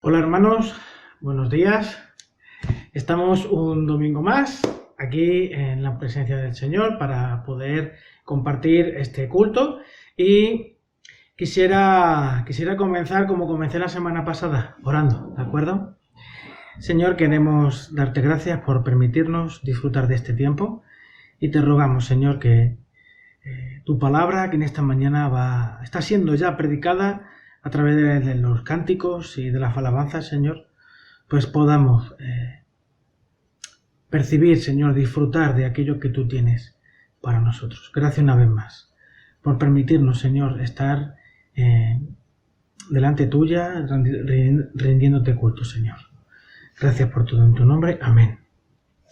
Hola hermanos, buenos días. Estamos un domingo más aquí en la presencia del Señor para poder compartir este culto y quisiera comenzar como comencé la semana pasada, orando, ¿de acuerdo? Señor, queremos darte gracias por permitirnos disfrutar de este tiempo y te rogamos, Señor, que tu palabra que en esta mañana está siendo ya predicada a través de los cánticos y de las alabanzas, Señor, pues podamos percibir, Señor, disfrutar de aquello que tú tienes para nosotros. Gracias una vez más por permitirnos, Señor, estar delante tuya, rindiéndote culto, Señor. Gracias por todo en tu nombre. Amén.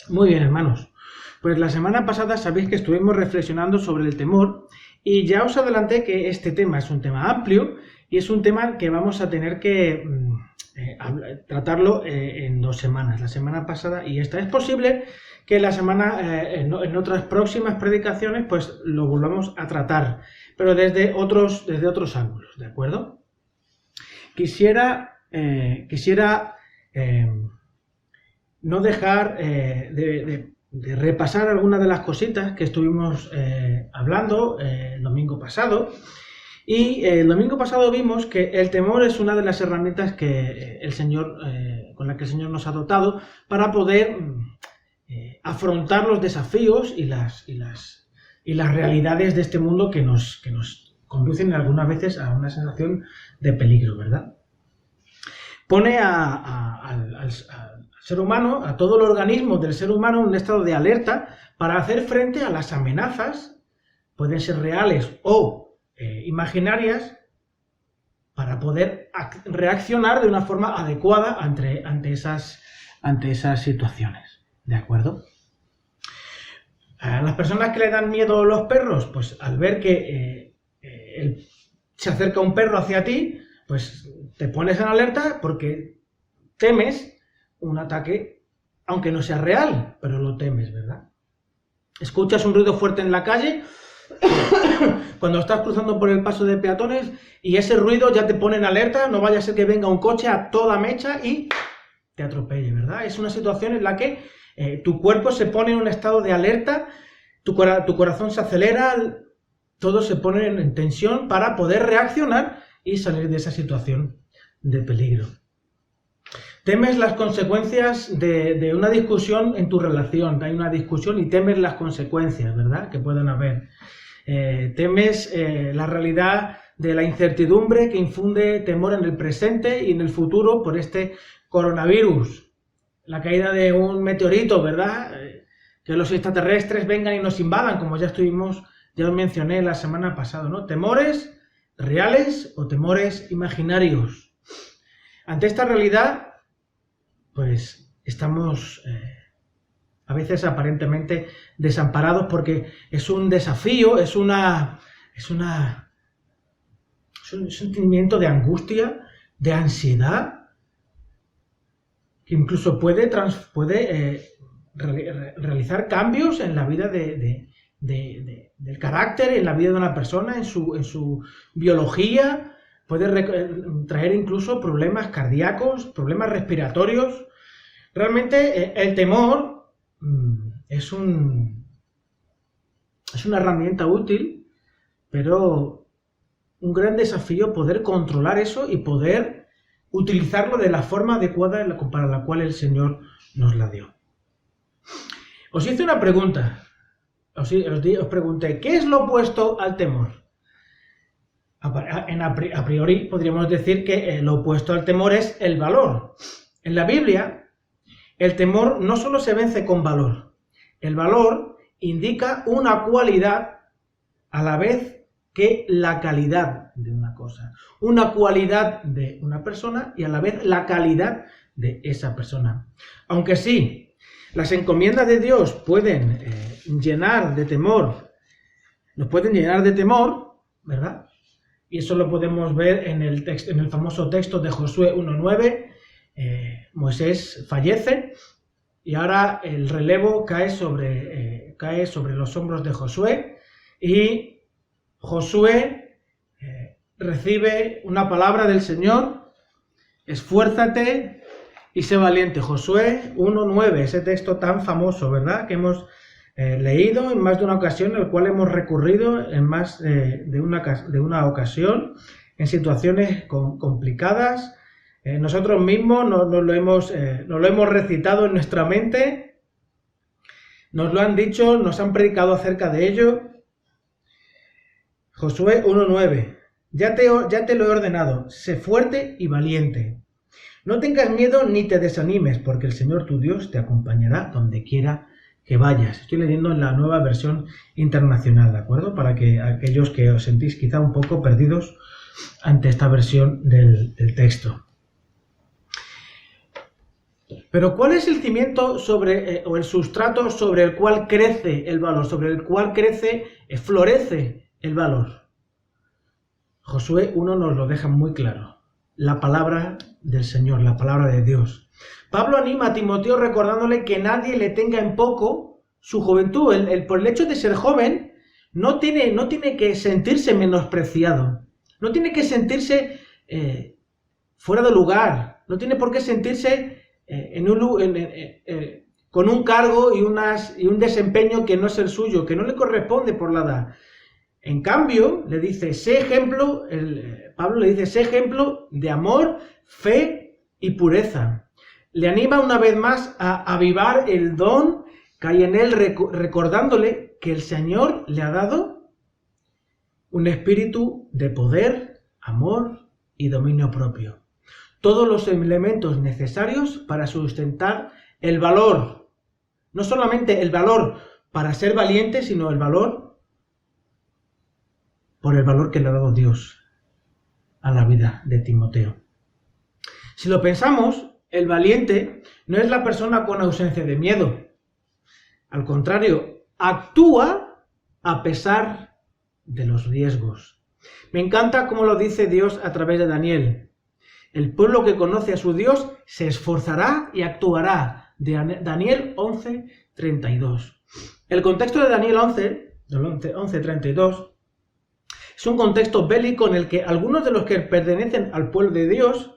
Muy bien, hermanos. Pues la semana pasada sabéis que estuvimos reflexionando sobre el temor y ya os adelanté que este tema es un tema amplio y es un tema que vamos a tener que tratarlo en 2 semanas, la semana pasada y esta. Es posible que la semana, en otras próximas predicaciones, pues lo volvamos a tratar, pero desde otros ángulos, ¿de acuerdo? Quisiera no dejar de repasar algunas de las cositas que estuvimos hablando el domingo pasado. Y el domingo pasado vimos que el temor es una de las herramientas que el Señor, con la que el Señor nos ha dotado para poder afrontar los desafíos y las realidades de este mundo que nos conducen algunas veces a una sensación de peligro, ¿verdad? Pone al ser humano, a todo el organismo del ser humano, en un estado de alerta para hacer frente a las amenazas, pueden ser reales o imaginarias, para poder reaccionar de una forma adecuada ante esas situaciones, ¿de acuerdo? A las personas que le dan miedo a los perros, pues al ver que se acerca un perro hacia ti, pues te pones en alerta porque temes un ataque, aunque no sea real, pero lo temes, ¿verdad? Escuchas un ruido fuerte en la calle cuando estás cruzando por el paso de peatones y ese ruido ya te pone en alerta, no vaya a ser que venga un coche a toda mecha y te atropelle, ¿verdad? Es una situación en la que tu cuerpo se pone en un estado de alerta, tu corazón se acelera, todo se pone en tensión para poder reaccionar y salir de esa situación de peligro. Temes las consecuencias de una discusión en tu relación. Hay una discusión y temes las consecuencias, ¿verdad?, que pueden haber. Temes la realidad de la incertidumbre que infunde temor en el presente y en el futuro por este coronavirus. La caída de un meteorito, ¿verdad? Que los extraterrestres vengan y nos invadan, como ya os mencioné la semana pasada, ¿no? Temores reales o temores imaginarios. Ante esta realidad, pues estamos a veces aparentemente desamparados porque es un desafío, es un sentimiento de angustia, de ansiedad, que incluso puede realizar cambios en la vida del carácter, en la vida de una persona, en su biología. Puede traer incluso problemas cardíacos, problemas respiratorios. Realmente el temor es una herramienta útil, pero un gran desafío poder controlar eso y poder utilizarlo de la forma adecuada para la cual el Señor nos la dio. Os hice una pregunta. Os pregunté, ¿qué es lo opuesto al temor? A priori podríamos decir que lo opuesto al temor es el valor. En la Biblia, el temor no solo se vence con valor. El valor indica una cualidad a la vez que la calidad de una cosa. Una cualidad de una persona y a la vez la calidad de esa persona. Aunque sí, las encomiendas de Dios pueden llenar de temor, nos pueden llenar de temor, ¿verdad? Y eso lo podemos ver en el famoso texto de Josué 1:9. Moisés fallece y ahora el relevo cae sobre los hombros de Josué y Josué recibe una palabra del Señor Esfuérzate y sé valiente. Josué 1:9, ese texto tan famoso, ¿verdad? Que hemos leído en más de una ocasión, el cual hemos recurrido en más de una ocasión, en situaciones complicadas. Nosotros mismos nos lo hemos recitado en nuestra mente, nos lo han dicho, nos han predicado acerca de ello. Josué 1:9, ya te lo he ordenado, sé fuerte y valiente. No tengas miedo ni te desanimes, porque el Señor tu Dios te acompañará donde quiera que vayas. Estoy leyendo en la Nueva Versión Internacional, ¿de acuerdo? Para que aquellos que os sentís quizá un poco perdidos ante esta versión del texto. Pero ¿cuál es el cimiento o el sustrato sobre el cual crece el valor, sobre el cual florece el valor? Josué 1 nos lo deja muy claro. La palabra del Señor, la palabra de Dios. Pablo anima a Timoteo recordándole que nadie le tenga en poco su juventud. Por el hecho de ser joven, no tiene que sentirse menospreciado. No tiene que sentirse fuera de lugar. No tiene por qué sentirse con un cargo y un desempeño que no es el suyo, que no le corresponde por la edad. En cambio, le dice, Pablo le dice, sé ejemplo de amor, fe y pureza. Le anima una vez más a avivar el don que hay en él, recordándole que el Señor le ha dado un espíritu de poder, amor y dominio propio. Todos los elementos necesarios para sustentar el valor. No solamente el valor para ser valiente, sino el valor por el valor que le ha dado Dios a la vida de Timoteo. Si lo pensamos, el valiente no es la persona con ausencia de miedo. Al contrario, actúa a pesar de los riesgos. Me encanta cómo lo dice Dios a través de Daniel. El pueblo que conoce a su Dios se esforzará y actuará. De Daniel 11:32. El contexto de Daniel 11:32 es un contexto bélico en el que algunos de los que pertenecen al pueblo de Dios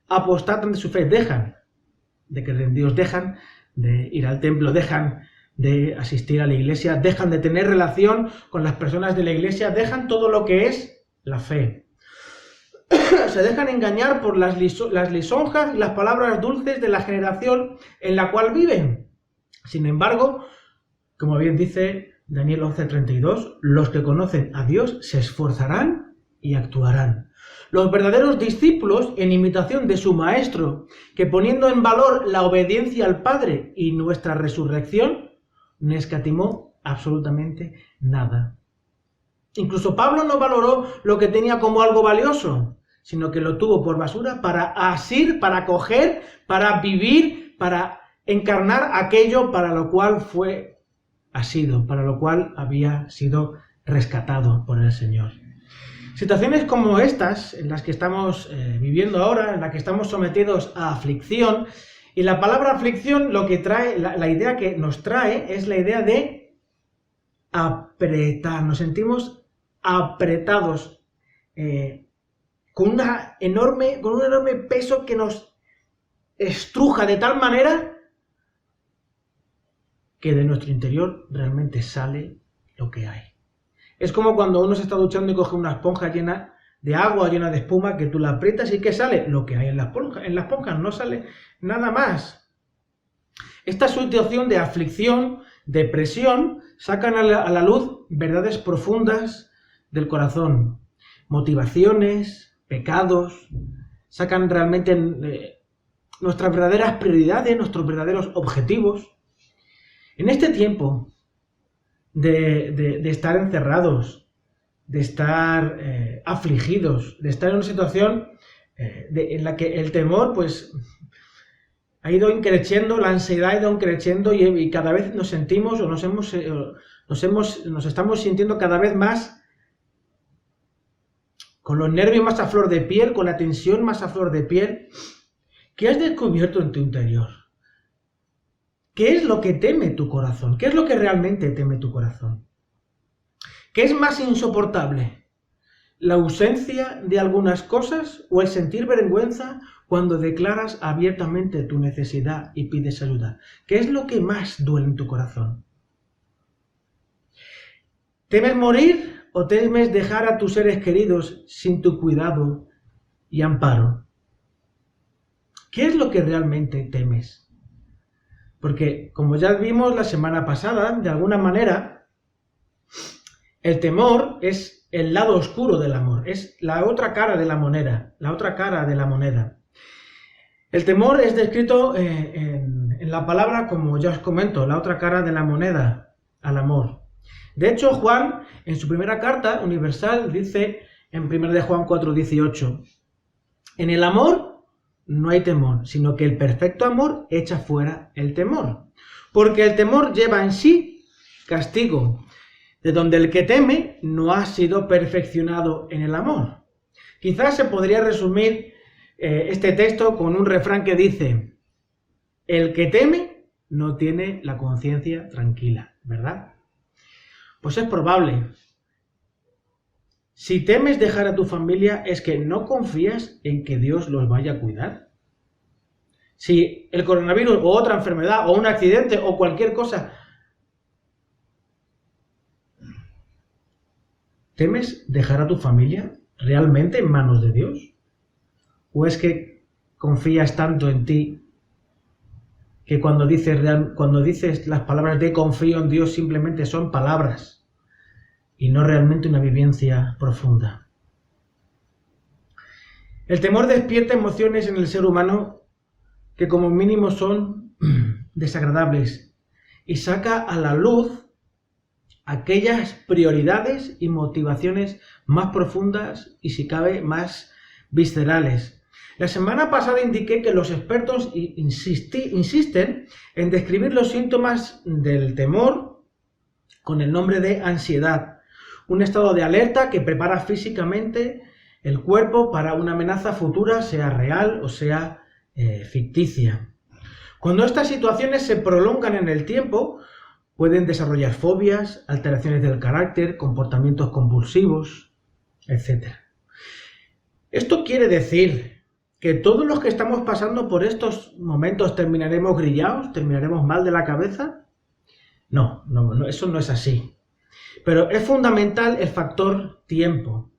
apostatan de su fe, dejan de creer en Dios, dejan de ir al templo, dejan de asistir a la iglesia, dejan de tener relación con las personas de la iglesia, dejan todo lo que es la fe. Se dejan engañar por las lisonjas y las palabras dulces de la generación en la cual viven. Sin embargo, como bien dice Daniel 11:32, los que conocen a Dios se esforzarán y actuarán. Los verdaderos discípulos, en imitación de su Maestro, que poniendo en valor la obediencia al Padre y nuestra resurrección, no escatimó absolutamente nada. Incluso Pablo no valoró lo que tenía como algo valioso, sino que lo tuvo por basura para asir, para coger, para vivir, para encarnar aquello para lo cual fue asido, para lo cual había sido rescatado por el Señor. Situaciones como estas, en las que estamos viviendo ahora, en las que estamos sometidos a aflicción, y la palabra aflicción lo que trae, la idea que nos trae es la idea de apretar. Nos sentimos apretados, con un enorme peso que nos estruja de tal manera que de nuestro interior realmente sale lo que hay. Es como cuando uno se está duchando y coge una esponja llena de agua, llena de espuma, que tú la aprietas y ¿qué sale? Lo que hay en la esponja. En la esponja no sale nada más. Esta situación de aflicción, de presión, sacan a la luz verdades profundas del corazón, motivaciones, pecados, sacan realmente nuestras verdaderas prioridades, nuestros verdaderos objetivos. En este tiempo de estar encerrados, de estar afligidos, de estar en una situación en la que el temor pues ha ido increciendo, la ansiedad ha ido increciendo y cada vez nos sentimos o nos estamos sintiendo cada vez más con los nervios más a flor de piel, con la tensión más a flor de piel. ¿Qué has descubierto en tu interior? ¿Qué es lo que teme tu corazón? ¿Qué es lo que realmente teme tu corazón? ¿Qué es más insoportable? ¿La ausencia de algunas cosas o el sentir vergüenza cuando declaras abiertamente tu necesidad y pides ayuda? ¿Qué es lo que más duele en tu corazón? ¿Temes morir o temes dejar a tus seres queridos sin tu cuidado y amparo? ¿Qué es lo que realmente temes? Porque, como ya vimos la semana pasada, de alguna manera, el temor es el lado oscuro del amor, es la otra cara de la moneda, El temor es descrito en la palabra, como ya os comento, la otra cara de la moneda al amor. De hecho, Juan, en su primera carta universal, dice en 1 de Juan 4:18, en el amor no hay temor, sino que el perfecto amor echa fuera el temor. Porque el temor lleva en sí castigo, de donde el que teme no ha sido perfeccionado en el amor. Quizás se podría resumir este texto con un refrán que dice, el que teme no tiene la conciencia tranquila, ¿verdad? Pues es probable. Si temes dejar a tu familia, es que no confías en que Dios los vaya a cuidar. Si el coronavirus o otra enfermedad o un accidente o cualquier cosa, ¿temes dejar a tu familia realmente en manos de Dios? ¿O es que confías tanto en ti que cuando dices las palabras de confío en Dios simplemente son palabras y no realmente una vivencia profunda? El temor despierta emociones en el ser humano que como mínimo son desagradables y saca a la luz aquellas prioridades y motivaciones más profundas y, si cabe, más viscerales. La semana pasada indiqué que los expertos insisten en describir los síntomas del temor con el nombre de ansiedad, un estado de alerta que prepara físicamente el cuerpo para una amenaza futura, sea real o sea ficticia. Cuando estas situaciones se prolongan en el tiempo, pueden desarrollar fobias, alteraciones del carácter, comportamientos compulsivos, etc. Esto quiere decir que todos los que estamos pasando por estos momentos terminaremos grillados, terminaremos mal de la cabeza. No, eso no es así. Pero es fundamental el factor tiempo.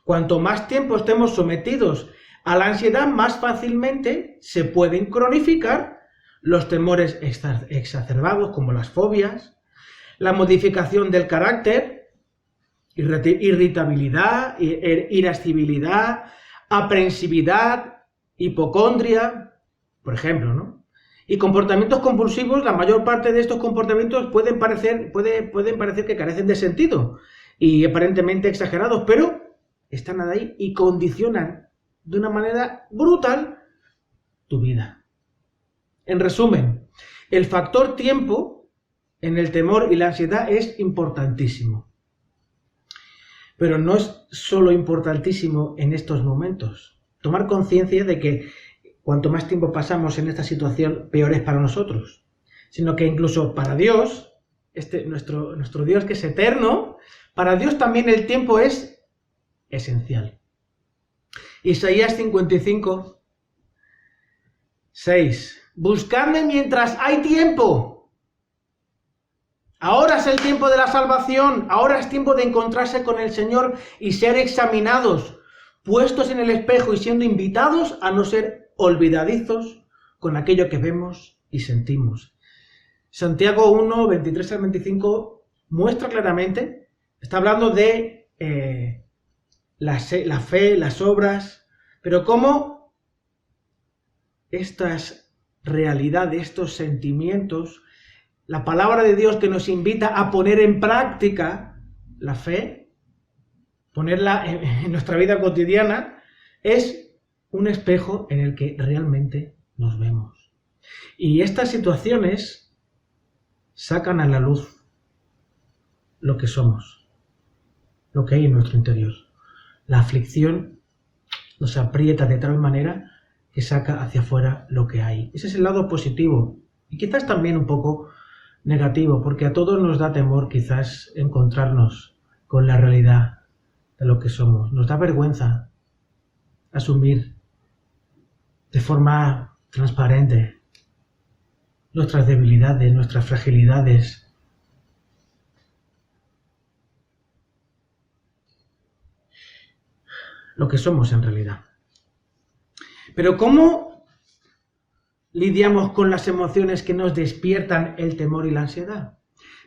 Cuanto más tiempo estemos sometidos a la ansiedad, más fácilmente se pueden cronificar los temores exacerbados como las fobias, la modificación del carácter, irritabilidad, irascibilidad, aprensividad, hipocondria, por ejemplo, ¿no? Y comportamientos compulsivos, la mayor parte de estos comportamientos pueden parecer que carecen de sentido y aparentemente exagerados, pero están ahí y condicionan de una manera brutal tu vida. En resumen, el factor tiempo en el temor y la ansiedad es importantísimo. Pero no es solo importantísimo en estos momentos. Tomar conciencia de que cuanto más tiempo pasamos en esta situación, peor es para nosotros. Sino que incluso para Dios, nuestro Dios que es eterno, para Dios también el tiempo es esencial. Isaías 55, 6. Buscadme mientras hay tiempo. Ahora es el tiempo de la salvación. Ahora es tiempo de encontrarse con el Señor y ser examinados, puestos en el espejo y siendo invitados a no ser olvidadizos con aquello que vemos y sentimos. Santiago 1, 23 al 25 muestra claramente, está hablando de la fe, las obras, pero cómo estas realidades, estos sentimientos, la palabra de Dios que nos invita a poner en práctica la fe, ponerla en nuestra vida cotidiana, es un espejo en el que realmente nos vemos. Y estas situaciones sacan a la luz lo que somos, lo que hay en nuestro interior. La aflicción nos aprieta de tal manera que saca hacia afuera lo que hay. Ese es el lado positivo y quizás también un poco negativo, porque a todos nos da temor quizás encontrarnos con la realidad de lo que somos. Nos da vergüenza asumir de forma transparente nuestras debilidades, nuestras fragilidades. Lo que somos en realidad. Pero ¿cómo lidiamos con las emociones que nos despiertan el temor y la ansiedad?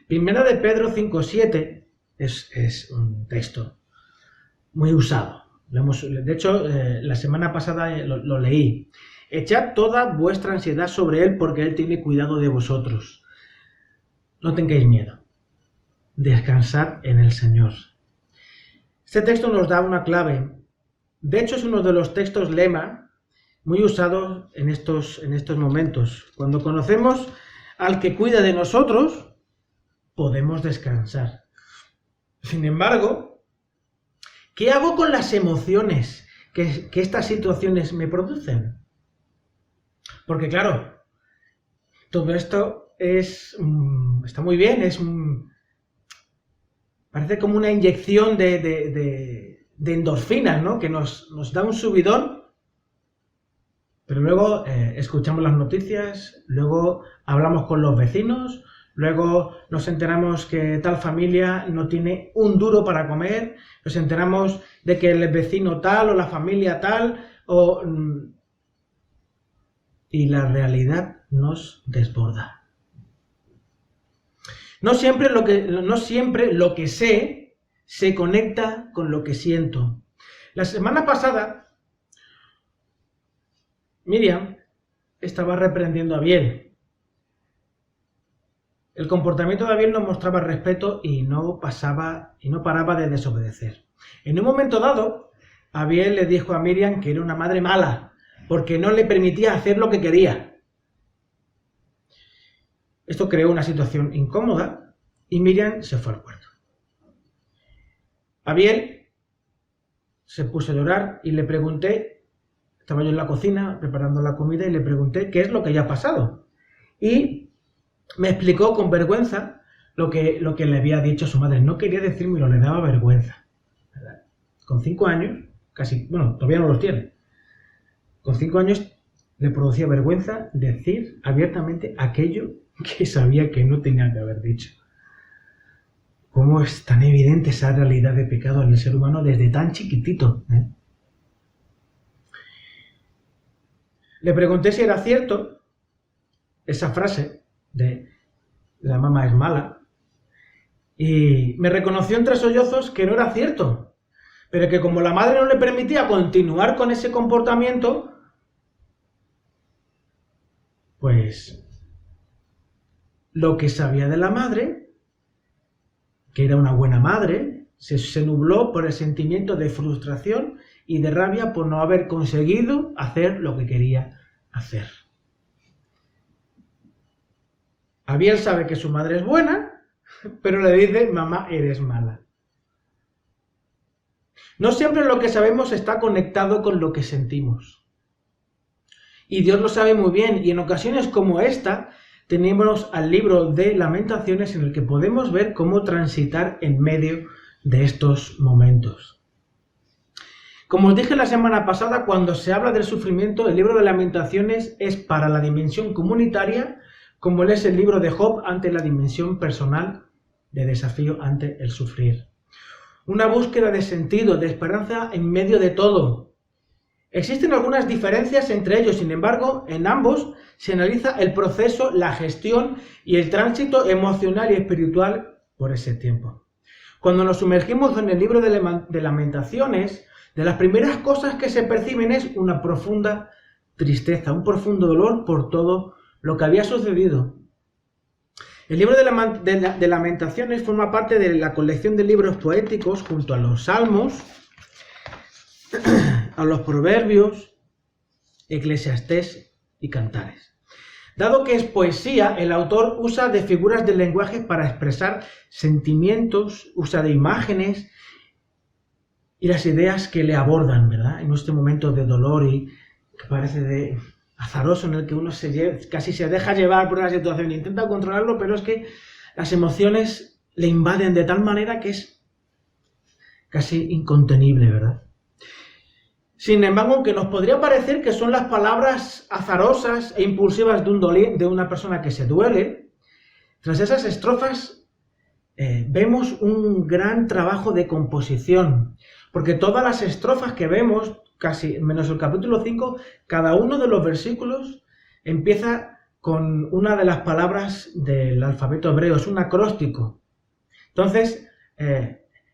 Primera de Pedro 5:7 es un texto muy usado. De hecho, la semana pasada lo leí. Echad toda vuestra ansiedad sobre Él porque Él tiene cuidado de vosotros. No tengáis miedo. Descansad en el Señor. Este texto nos da una clave. De hecho, es uno de los textos lema muy usados en estos momentos. Cuando conocemos al que cuida de nosotros, podemos descansar. Sin embargo, ¿qué hago con las emociones que estas situaciones me producen? Porque claro, todo esto está muy bien, parece como una inyección de endorfinas, ¿no? Que nos da un subidón, pero luego escuchamos las noticias, luego hablamos con los vecinos, luego nos enteramos que tal familia no tiene un duro para comer, nos enteramos de que el vecino tal o la familia tal, y la realidad nos desborda. No siempre lo que sé se conecta con lo que siento. La semana pasada, Miriam estaba reprendiendo a Abiel. El comportamiento de Abiel no mostraba respeto y no paraba de desobedecer. En un momento dado, Abiel le dijo a Miriam que era una madre mala, porque no le permitía hacer lo que quería. Esto creó una situación incómoda y Miriam se fue al cuarto. Abiel se puso a llorar y le pregunté, estaba yo en la cocina preparando la comida y le pregunté qué es lo que había pasado. Y me explicó con vergüenza lo que le había dicho a su madre. No quería decírmelo, le daba vergüenza, ¿verdad? Con 5 años, todavía no los tiene. Con 5 años le producía vergüenza decir abiertamente aquello que sabía que no tenía que haber dicho. ¿Cómo es tan evidente esa realidad de pecado en el ser humano desde tan chiquitito? Le pregunté si era cierto esa frase de la mamá es mala y me reconoció entre sollozos que no era cierto, pero que como la madre no le permitía continuar con ese comportamiento, pues lo que sabía de la madre, que era una buena madre, se nubló por el sentimiento de frustración y de rabia por no haber conseguido hacer lo que quería hacer. Abiel sabe que su madre es buena, pero le dice, mamá, eres mala. No siempre lo que sabemos está conectado con lo que sentimos. Y Dios lo sabe muy bien, y en ocasiones como esta, tenemos al libro de Lamentaciones en el que podemos ver cómo transitar en medio de estos momentos. Como os dije la semana pasada, cuando se habla del sufrimiento, el libro de Lamentaciones es para la dimensión comunitaria, como es el libro de Job ante la dimensión personal de desafío ante el sufrir. Una búsqueda de sentido, de esperanza en medio de todo. Existen algunas diferencias entre ellos, sin embargo, en ambos se analiza el proceso, la gestión y el tránsito emocional y espiritual por ese tiempo. Cuando nos sumergimos en el libro de Lamentaciones, de las primeras cosas que se perciben es una profunda tristeza, un profundo dolor por todo lo que había sucedido. El libro de Lamentaciones forma parte de la colección de libros poéticos junto a los Salmos, a los Proverbios, Eclesiastés y Cantares. Dado que es poesía, el autor usa de figuras del lenguaje para expresar sentimientos, usa de imágenes y las ideas que le abordan, ¿verdad? En este momento de dolor y que parece de azaroso en el que uno casi se deja llevar por la situación, intenta controlarlo, pero es que las emociones le invaden de tal manera que es casi incontenible, ¿verdad? Sin embargo, aunque nos podría parecer que son las palabras azarosas e impulsivas de una persona que se duele, tras esas estrofas vemos un gran trabajo de composición, porque todas las estrofas que vemos, casi menos el capítulo 5, cada uno de los versículos empieza con una de las palabras del alfabeto hebreo, es un acróstico. Entonces,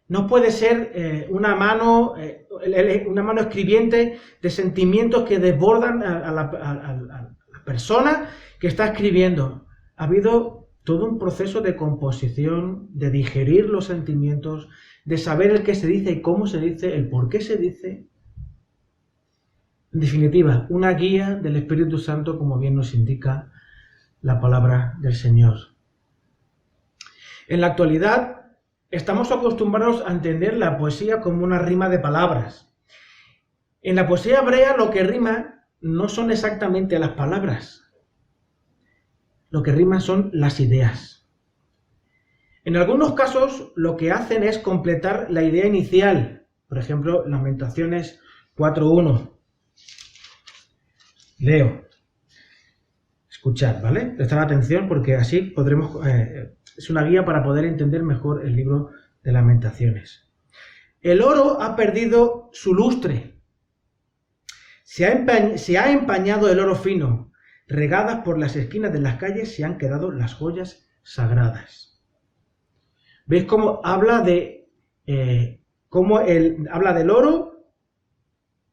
no puede ser una mano escribiente de sentimientos que desbordan a la persona que está escribiendo. Ha habido todo un proceso de composición, de digerir los sentimientos, de saber el qué se dice y cómo se dice, el por qué se dice. En definitiva, una guía del Espíritu Santo, como bien nos indica la palabra del Señor. En la actualidad, estamos acostumbrados a entender la poesía como una rima de palabras. En la poesía hebrea lo que rima no son exactamente las palabras. Lo que rima son las ideas. En algunos casos lo que hacen es completar la idea inicial. Por ejemplo, Lamentaciones 4.1. Leo. Escuchad, ¿vale? Prestad atención porque así podremos... es una guía para poder entender mejor el libro de Lamentaciones. El oro ha perdido su lustre. Se ha empañado el oro fino. Regadas por las esquinas de las calles se han quedado las joyas sagradas. ¿Veis cómo habla habla del oro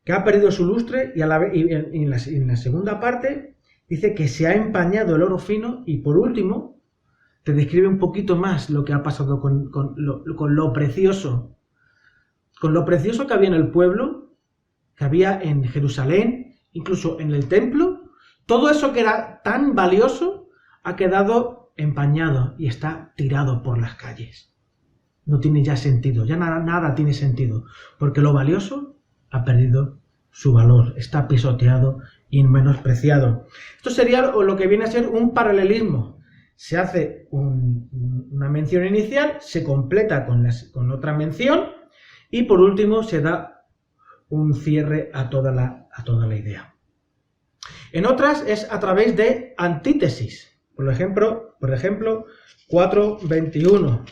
que ha perdido su lustre y en la segunda parte dice que se ha empañado el oro fino y por último te describe un poquito más lo que ha pasado con lo precioso. Con lo precioso que había en el pueblo, que había en Jerusalén, incluso en el templo, todo eso que era tan valioso ha quedado empañado y está tirado por las calles. No tiene ya sentido, ya nada tiene sentido, porque lo valioso ha perdido su valor, está pisoteado y menospreciado. Esto sería lo que viene a ser un paralelismo. Se hace una mención inicial, se completa con otra mención y por último se da un cierre a toda la idea. En otras es a través de antítesis. Por ejemplo 4.21.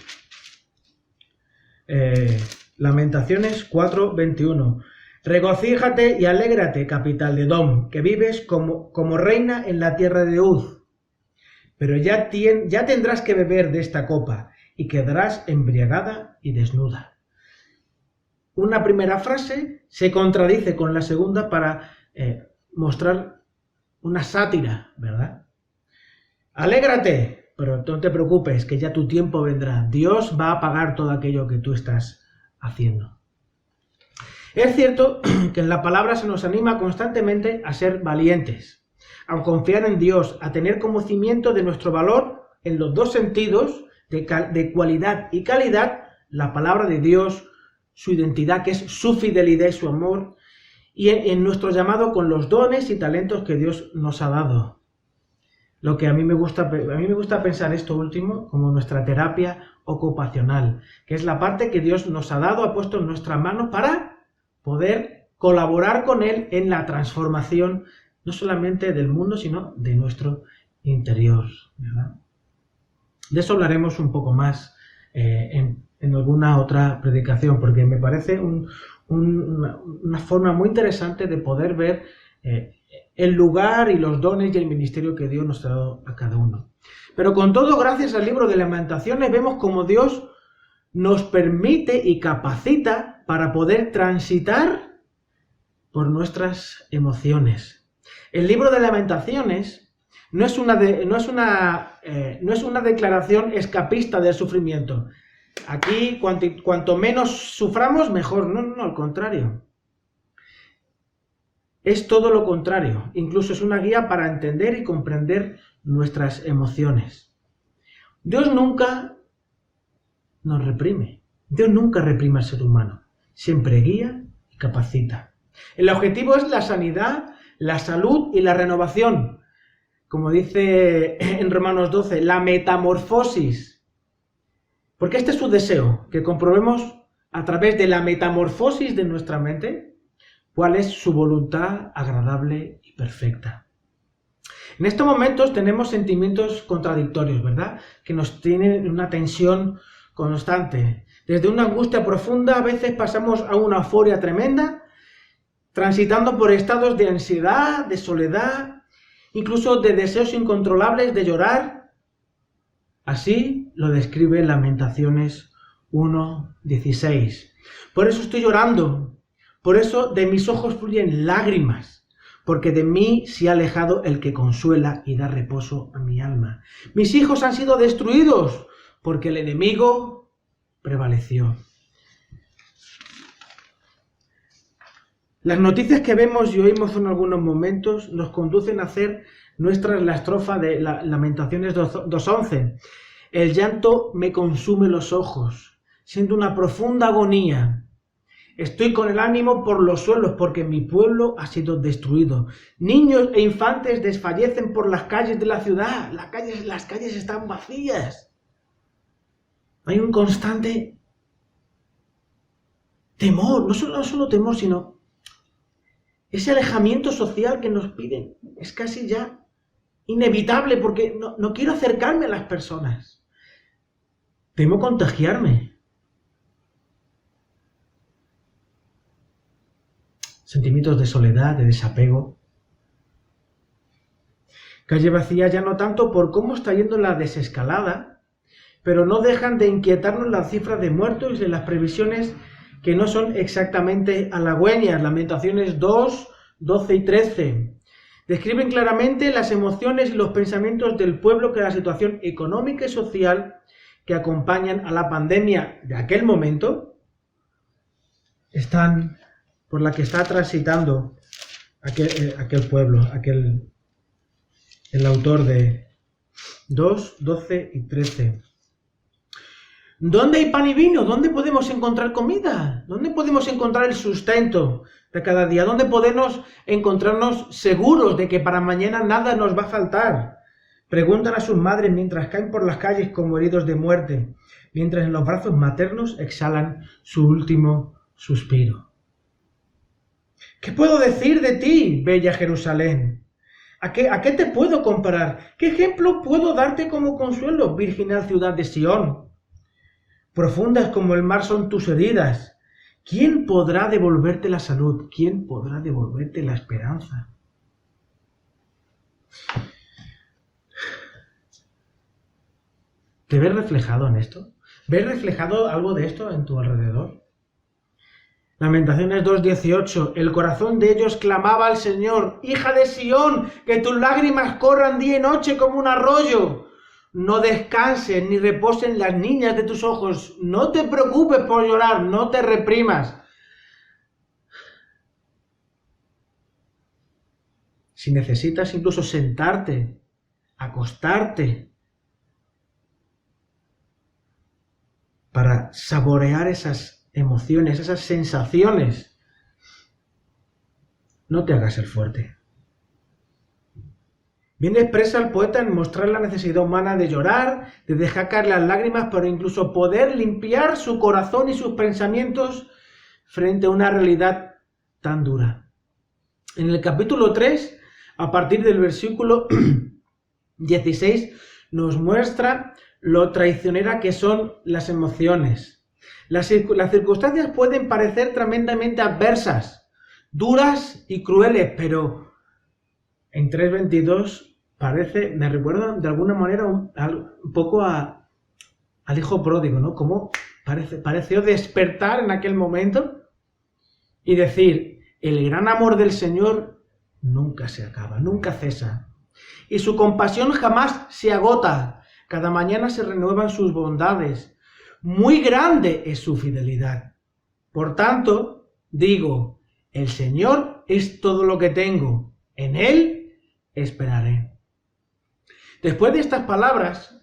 Lamentaciones 4.21. Regocíjate y alégrate, capital de Edom, que vives como reina en la tierra de Uz. Pero ya tendrás que beber de esta copa y quedarás embriagada y desnuda. Una primera frase se contradice con la segunda para mostrar una sátira, ¿verdad? Alégrate, pero no te preocupes, que ya tu tiempo vendrá. Dios va a pagar todo aquello que tú estás haciendo. Es cierto que en la palabra se nos anima constantemente a ser valientes, a confiar en Dios, a tener conocimiento de nuestro valor en los dos sentidos, de cualidad y calidad, la palabra de Dios, su identidad, que es su fidelidad y su amor, y en nuestro llamado con los dones y talentos que Dios nos ha dado. Lo que a mí me gusta pensar esto último como nuestra terapia ocupacional, que es la parte que Dios nos ha dado, ha puesto en nuestras manos para poder colaborar con Él en la transformación, no solamente del mundo, sino de nuestro interior, ¿verdad? De eso hablaremos un poco más en alguna otra predicación, porque me parece una forma muy interesante de poder ver el lugar y los dones y el ministerio que Dios nos ha dado a cada uno. Pero con todo, gracias al libro de Lamentaciones, vemos cómo Dios nos permite y capacita para poder transitar por nuestras emociones. El libro de Lamentaciones no es una declaración escapista del sufrimiento. Aquí, cuanto menos suframos, mejor. No, al contrario. Es todo lo contrario. Incluso es una guía para entender y comprender nuestras emociones. Dios nunca nos reprime. Dios nunca reprime al ser humano. Siempre guía y capacita. El objetivo es la sanidad, la salud y la renovación. Como dice en Romanos 12, la metamorfosis. Porque este es su deseo, que comprobemos a través de la metamorfosis de nuestra mente, cuál es su voluntad agradable y perfecta. En estos momentos tenemos sentimientos contradictorios, ¿verdad? Que nos tienen una tensión constante. Desde una angustia profunda a veces pasamos a una euforia tremenda, transitando por estados de ansiedad, de soledad, incluso de deseos incontrolables de llorar. Así lo describe Lamentaciones 1:16. Por eso estoy llorando, por eso de mis ojos fluyen lágrimas, porque de mí se ha alejado el que consuela y da reposo a mi alma. Mis hijos han sido destruidos, porque el enemigo prevaleció. Las noticias que vemos y oímos en algunos momentos nos conducen a hacer nuestra la estrofa de Lamentaciones 2:11. El llanto me consume los ojos, siento una profunda agonía. Estoy con el ánimo por los suelos porque mi pueblo ha sido destruido. Niños e infantes desfallecen por las calles de la ciudad. Las calles están vacías. Hay un constante temor, no solo temor, sino ese alejamiento social que nos piden. Es casi ya inevitable porque no quiero acercarme a las personas. Temo contagiarme. Sentimientos de soledad, de desapego. Calle vacía ya no tanto por cómo está yendo la desescalada, pero no dejan de inquietarnos las cifras de muertos y de las previsiones que no son exactamente halagüeñas. Lamentaciones 2, 12 y 13. Describen claramente las emociones y los pensamientos del pueblo que la situación económica y social que acompañan a la pandemia de aquel momento están por la que está transitando aquel pueblo, el autor de 2, 12 y 13. ¿Dónde hay pan y vino? ¿Dónde podemos encontrar comida? ¿Dónde podemos encontrar el sustento de cada día? ¿Dónde podemos encontrarnos seguros de que para mañana nada nos va a faltar? Preguntan a sus madres mientras caen por las calles como heridos de muerte, mientras en los brazos maternos exhalan su último suspiro. ¿Qué puedo decir de ti, bella Jerusalén? ¿A qué te puedo comparar? ¿Qué ejemplo puedo darte como consuelo, virginal ciudad de Sión? Profundas como el mar son tus heridas. ¿Quién podrá devolverte la salud? ¿Quién podrá devolverte la esperanza? ¿Te ves reflejado en esto? ¿Ves reflejado algo de esto en tu alrededor? Lamentaciones 2:18. El corazón de ellos clamaba al Señor: hija de Sión, que tus lágrimas corran día y noche como un arroyo. No descansen ni reposen las niñas de tus ojos. No te preocupes por llorar, no te reprimas. Si necesitas incluso sentarte, acostarte, para saborear esas emociones, esas sensaciones, no te hagas el fuerte. Bien expresa el poeta en mostrar la necesidad humana de llorar, de dejar caer las lágrimas, pero incluso poder limpiar su corazón y sus pensamientos frente a una realidad tan dura. En el capítulo 3, a partir del versículo 16, nos muestra lo traicionera que son las emociones. Las circunstancias pueden parecer tremendamente adversas, duras y crueles, pero en 3:22 me recuerda de alguna manera un poco al hijo pródigo, ¿no? Como pareció despertar en aquel momento y decir: el gran amor del Señor nunca se acaba, nunca cesa, y su compasión jamás se agota. Cada mañana se renuevan sus bondades. Muy grande es su fidelidad. Por tanto, digo, el Señor es todo lo que tengo. En Él esperaré. Después de estas palabras,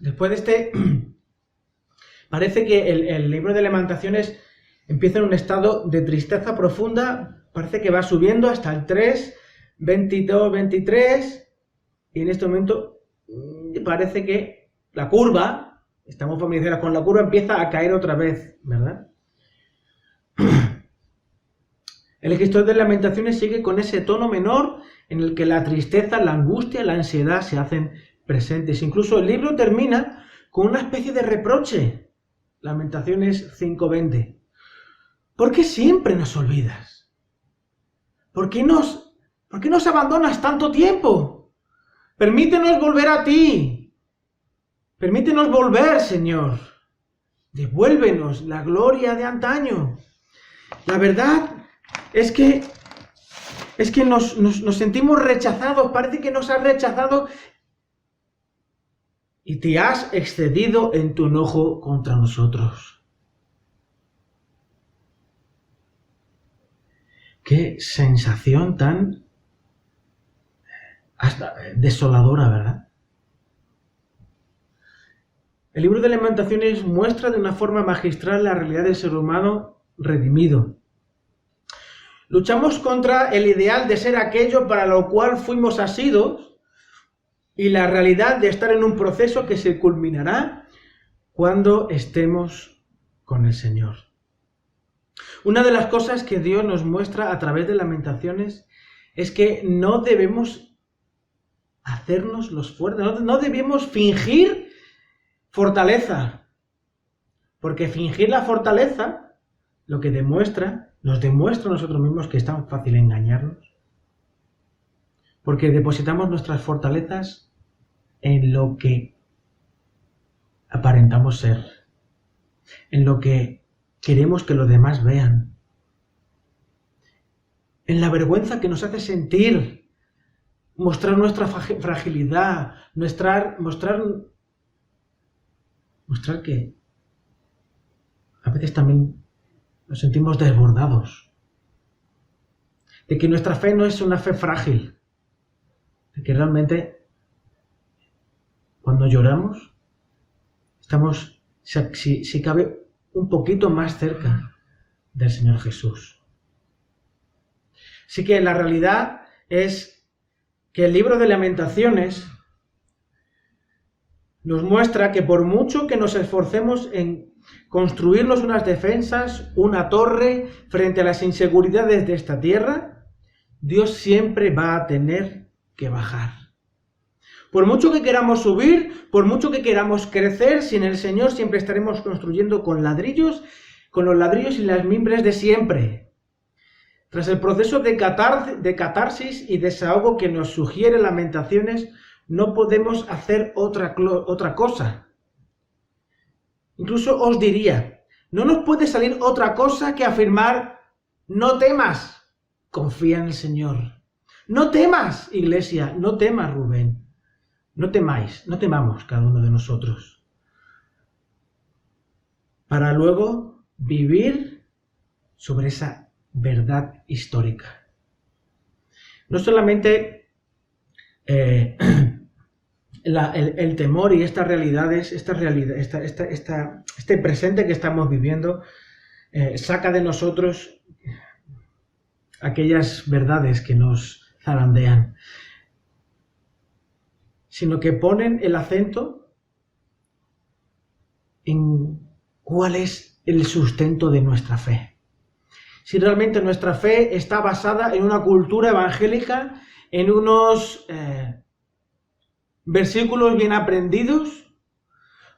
parece que el libro de Lamentaciones empieza en un estado de tristeza profunda. Parece que va subiendo hasta el 3, 22, 23. Y en este momento parece que la curva, estamos familiarizados con la curva, empieza a caer otra vez, ¿verdad? El escritor de Lamentaciones sigue con ese tono menor en el que la tristeza, la angustia, la ansiedad se hacen presentes. Incluso el libro termina con una especie de reproche. Lamentaciones 5:20. ¿Por qué siempre nos olvidas? ¿Por qué nos abandonas tanto tiempo? Permítenos volver a ti. Permítenos volver, Señor. Devuélvenos la gloria de antaño. La verdad es que nos sentimos rechazados. Parece que nos has rechazado y te has excedido en tu enojo contra nosotros. Qué sensación tan hasta desoladora, ¿verdad? El libro de Lamentaciones muestra de una forma magistral la realidad del ser humano redimido. Luchamos contra el ideal de ser aquello para lo cual fuimos asidos y la realidad de estar en un proceso que se culminará cuando estemos con el Señor. Una de las cosas que Dios nos muestra a través de Lamentaciones es que no debemos hacernos los fuertes, no debemos fingir fortaleza, porque fingir la fortaleza lo que nos demuestra a nosotros mismos que es tan fácil engañarnos, porque depositamos nuestras fortalezas en lo que aparentamos ser, en lo que queremos que los demás vean, en la vergüenza que nos hace sentir, mostrar nuestra fragilidad, mostrar que a veces también nos sentimos desbordados, de que nuestra fe no es una fe frágil, de que realmente cuando lloramos estamos, si cabe, un poquito más cerca del Señor Jesús. Así que la realidad es que el libro de Lamentaciones nos muestra que por mucho que nos esforcemos en construirnos unas defensas, una torre frente a las inseguridades de esta tierra, Dios siempre va a tener que bajar. Por mucho que queramos subir, por mucho que queramos crecer, sin el Señor siempre estaremos construyendo con los ladrillos y las mimbres de siempre. Tras el proceso de catarsis y desahogo que nos sugiere Lamentaciones, no podemos hacer otra cosa. Incluso os diría, no nos puede salir otra cosa que afirmar: no temas, confía en el Señor. No temas, iglesia, no temas, Rubén. No temáis, no temamos cada uno de nosotros. Para luego vivir sobre esa verdad histórica. No solamente el temor y estas realidades, este presente que estamos viviendo, saca de nosotros aquellas verdades que nos zarandean, sino que ponen el acento en cuál es el sustento de nuestra fe. Si realmente nuestra fe está basada en una cultura evangélica, en unos versículos bien aprendidos,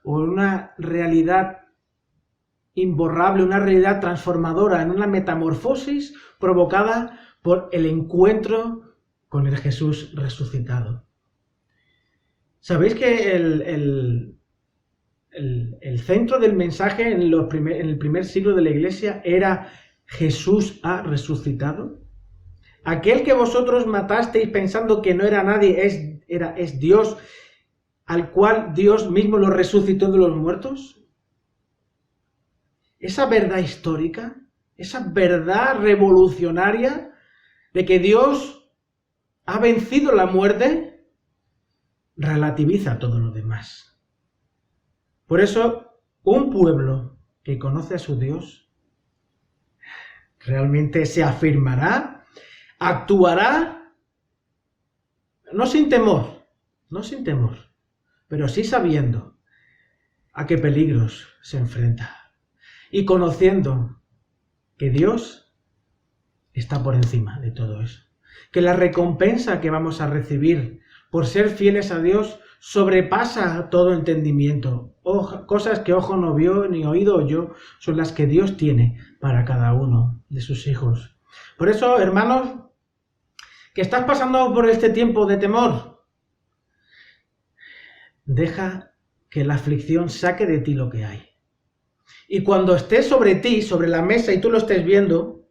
o en una realidad imborrable, una realidad transformadora, en una metamorfosis provocada por el encuentro con el Jesús resucitado. ¿Sabéis que el centro del mensaje en el primer siglo de la Iglesia era Jesús ha resucitado? Aquel que vosotros matasteis pensando que no era nadie, es Dios, al cual Dios mismo lo resucitó de los muertos. Esa verdad histórica, esa verdad revolucionaria de que Dios ha vencido la muerte, relativiza todo lo demás. Por eso, un pueblo que conoce a su Dios realmente se afirmará, actuará, no sin temor, pero sí sabiendo a qué peligros se enfrenta y conociendo que Dios está por encima de todo eso. Que la recompensa que vamos a recibir por ser fieles a Dios sobrepasa todo entendimiento. Cosas que ojo no vio ni oído oyó son las que Dios tiene para cada uno de sus hijos. Por eso, hermanos, que estás pasando por este tiempo de temor, deja que la aflicción saque de ti lo que hay. Y cuando esté sobre ti, sobre la mesa, y tú lo estés viendo,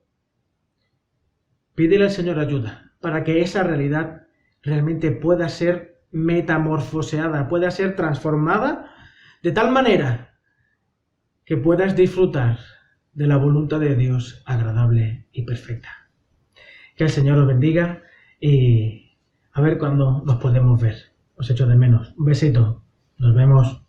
pídele al Señor ayuda para que esa realidad realmente pueda ser metamorfoseada, pueda ser transformada de tal manera que puedas disfrutar de la voluntad de Dios agradable y perfecta. Que el Señor os bendiga y a ver cuándo nos podemos ver. Os echo de menos. Un besito. Nos vemos.